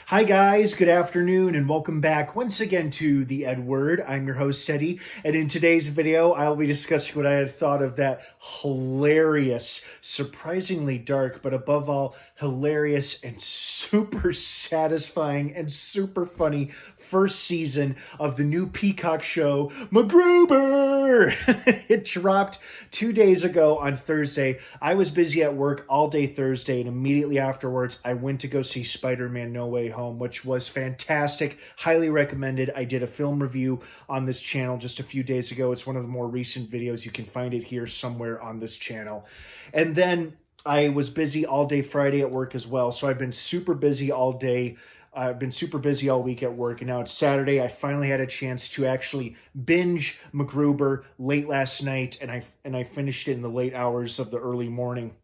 Hi guys, good afternoon and welcome back once again to the EdWord. I'm your host Eddie, and in today's video I'll be discussing what I had thought of that hilarious, surprisingly dark, but above all hilarious and super satisfying and super funny first season of the new Peacock show, MacGruber. It dropped 2 days ago on Thursday. I was busy at work all day Thursday, and immediately afterwards I went to go see Spider-Man No Way Home, which was fantastic. Highly recommended. I did a film review on this channel just a few days ago. It's one of the more recent videos. You can find it here somewhere on this channel. And then I was busy all day Friday at work as well, so I've been super busy all day. I've been super busy all week at work, and now it's Saturday. I finally had a chance to actually binge MacGruber late last night, and I finished it in the late hours of the early morning.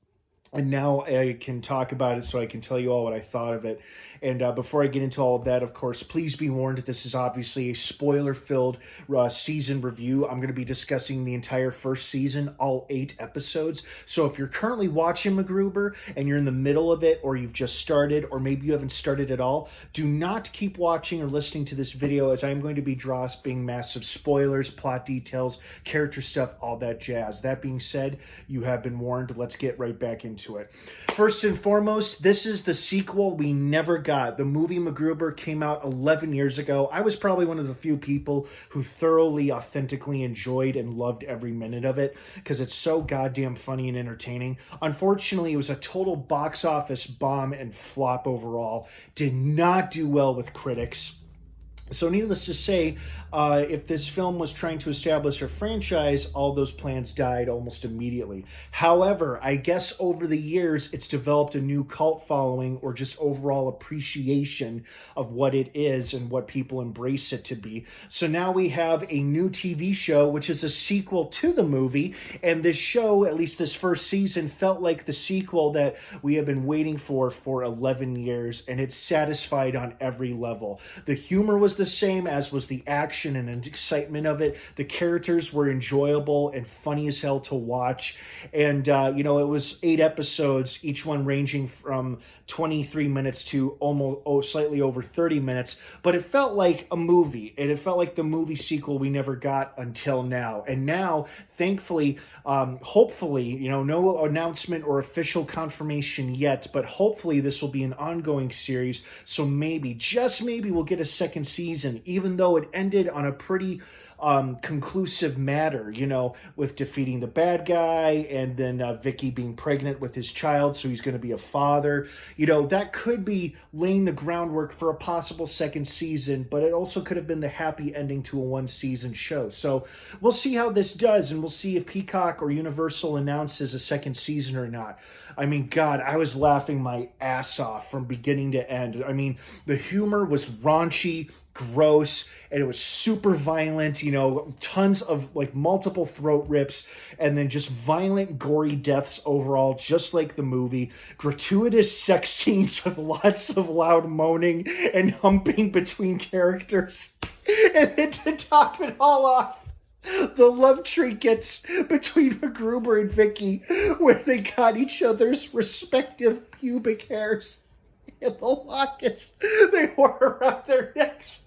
And now I can talk about it, so I can tell you all what I thought of it. And before I get into all of that, of course, please be warned that this is obviously a spoiler-filled season review. I'm going to be discussing the entire first season, all 8 episodes. So if you're currently watching MacGruber and you're in the middle of it, or you've just started, or maybe you haven't started at all, do not keep watching or listening to this video, as I'm going to be dropping massive spoilers, plot details, character stuff, all that jazz. That being said, you have been warned. Let's get right back into it. First and foremost, this is the sequel we never got. The movie MacGruber came out 11 years ago. I was probably one of the few people who thoroughly, authentically enjoyed and loved every minute of it because it's so goddamn funny and entertaining. Unfortunately, it was a total box office bomb and flop overall. Did not do well with critics. So needless to say, if this film was trying to establish a franchise, all those plans died almost immediately. However, I guess over the years, it's developed a new cult following or just overall appreciation of what it is and what people embrace it to be. So now we have a new TV show, which is a sequel to the movie. And this show, at least this first season, felt like the sequel that we have been waiting for 11 years. And it's satisfied on every level. The humor was the same, as was the action and excitement of it. The characters were enjoyable and funny as hell to watch. And, it was 8 episodes, each one ranging from 23 minutes to almost slightly over 30 minutes. But it felt like a movie. And it felt like the movie sequel we never got until now. And now, thankfully, hopefully, no announcement or official confirmation yet, but hopefully this will be an ongoing series. So maybe, just maybe, we'll get a second season, even though it ended on a pretty conclusive matter, with defeating the bad guy and then Vicky being pregnant with his child, so he's going to be a father. That could be laying the groundwork for a possible second season, but it also could have been the happy ending to a 1-season show. So we'll see how this does, and we'll see if Peacock or Universal announces a second season or not. I mean, God, I was laughing my ass off from beginning to end. I mean, the humor was raunchy, gross, and it was super violent, tons of multiple throat rips, and then just violent, gory deaths overall, just like the movie. Gratuitous sex scenes with lots of loud moaning and humping between characters. And then to top it all off, the love trinkets between MacGruber and Vicky, where they got each other's respective pubic hairs and the lockets they wore around their necks.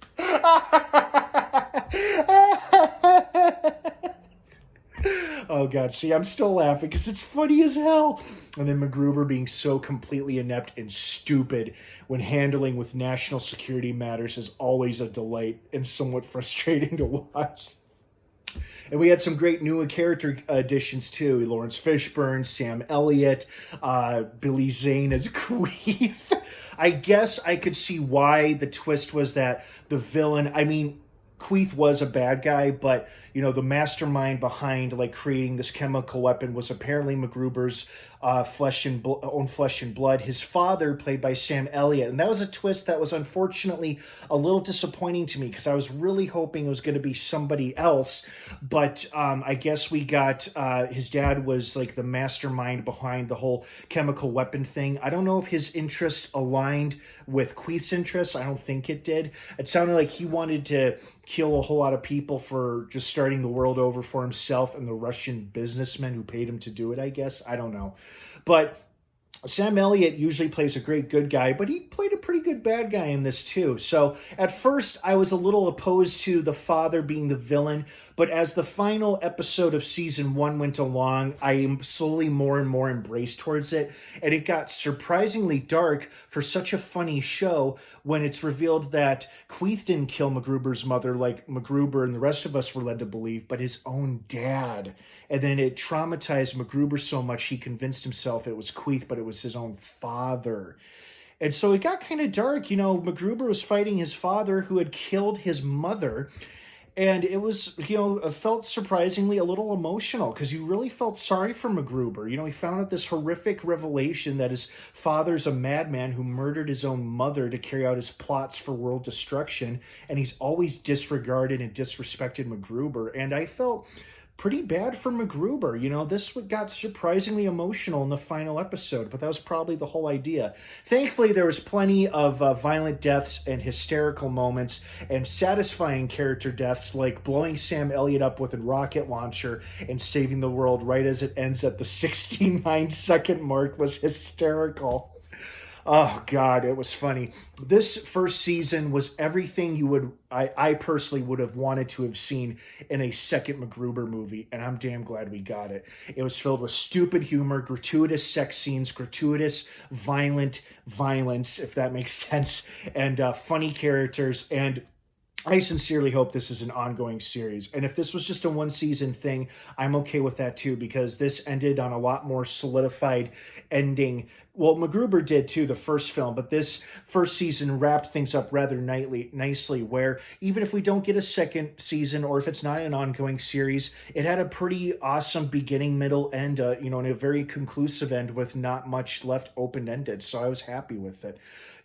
Oh God, see, I'm still laughing because it's funny as hell. And then MacGruber being so completely inept and stupid when handling with national security matters is always a delight and somewhat frustrating to watch. And we had some great new character additions too. Lawrence Fishburne, Sam Elliott, Billy Zane as Queef. I guess I could see why the twist was that the villain, Queef was a bad guy, but, the mastermind behind, creating this chemical weapon was apparently MacGruber's own flesh and blood. His father, played by Sam Elliott. And that was a twist that was unfortunately a little disappointing to me because I was really hoping it was going to be somebody else. But I guess we got his dad was the mastermind behind the whole chemical weapon thing. I don't know if his interests aligned with Queef's interests. I don't think it did. It sounded like he wanted to kill a whole lot of people for just starting the world over for himself and the Russian businessmen who paid him to do it, I guess. I don't know. But Sam Elliott usually plays a great good guy, but he played a pretty good bad guy in this too. So at first I was a little opposed to the father being the villain, but as the final episode of season 1 went along, I am slowly more and more embraced towards it. And it got surprisingly dark for such a funny show when it's revealed that Queeth didn't kill MacGruber's mother like MacGruber and the rest of us were led to believe, but his own dad. And then it traumatized MacGruber so much he convinced himself it was Queeth, but it was his own father. And so it got kind of dark. MacGruber was fighting his father who had killed his mother. And it was, it felt surprisingly a little emotional because you really felt sorry for MacGruber. He found out this horrific revelation that his father's a madman who murdered his own mother to carry out his plots for world destruction. And he's always disregarded and disrespected MacGruber. And I felt pretty bad for MacGruber. This got surprisingly emotional in the final episode, but that was probably the whole idea. Thankfully, there was plenty of violent deaths and hysterical moments and satisfying character deaths, like blowing Sam Elliott up with a rocket launcher and saving the world right as it ends at the 69-second mark was hysterical. Oh, God, it was funny. This first season was everything I personally would have wanted to have seen in a second MacGruber movie, and I'm damn glad we got it. It was filled with stupid humor, gratuitous sex scenes, gratuitous violence, if that makes sense, and funny characters, and I sincerely hope this is an ongoing series. And if this was just a one-season thing, I'm okay with that too, because this ended on a lot more solidified ending. Well, MacGruber did too, the first film, but this first season wrapped things up rather nicely, where even if we don't get a second season or if it's not an ongoing series, it had a pretty awesome beginning, middle, end, and a very conclusive end with not much left open-ended. So I was happy with it.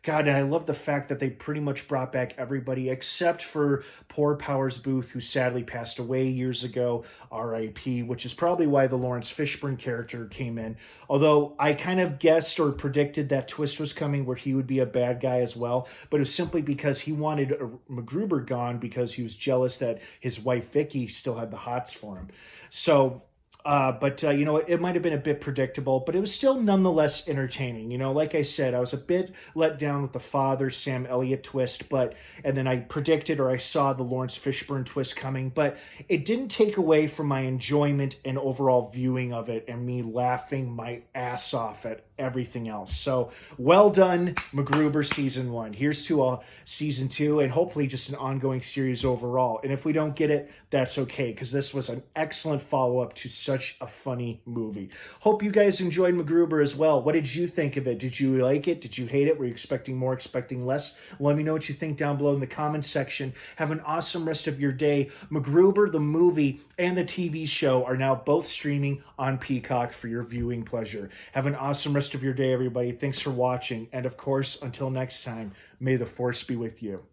God, and I love the fact that they pretty much brought back everybody except for poor Powers Booth, who sadly passed away years ago, R.I.P., which is probably why the Lawrence Fishburne character came in. Although I kind of guessed or predicted that twist was coming where he would be a bad guy as well, but it was simply because he wanted MacGruber gone because he was jealous that his wife Vicky still had the hots for him. So it might have been a bit predictable, but it was still nonetheless entertaining. Like I said, I was a bit let down with the father Sam Elliott twist, and then I predicted or I saw the Lawrence Fishburne twist coming, but it didn't take away from my enjoyment and overall viewing of it and me laughing my ass off at everything else. So well done, MacGruber season 1. Here's to season 2 and hopefully just an ongoing series overall. And if we don't get it, that's okay, because this was an excellent follow-up to such a funny movie. Hope you guys enjoyed MacGruber as well. What did you think of it? Did you like it? Did you hate it? Were you expecting more, expecting less? Let me know what you think down below in the comments section. Have an awesome rest of your day. MacGruber, the movie, and the TV show are now both streaming on Peacock for your viewing pleasure. Have an awesome rest of your day, everybody. Thanks for watching. And of course, until next time, may the force be with you.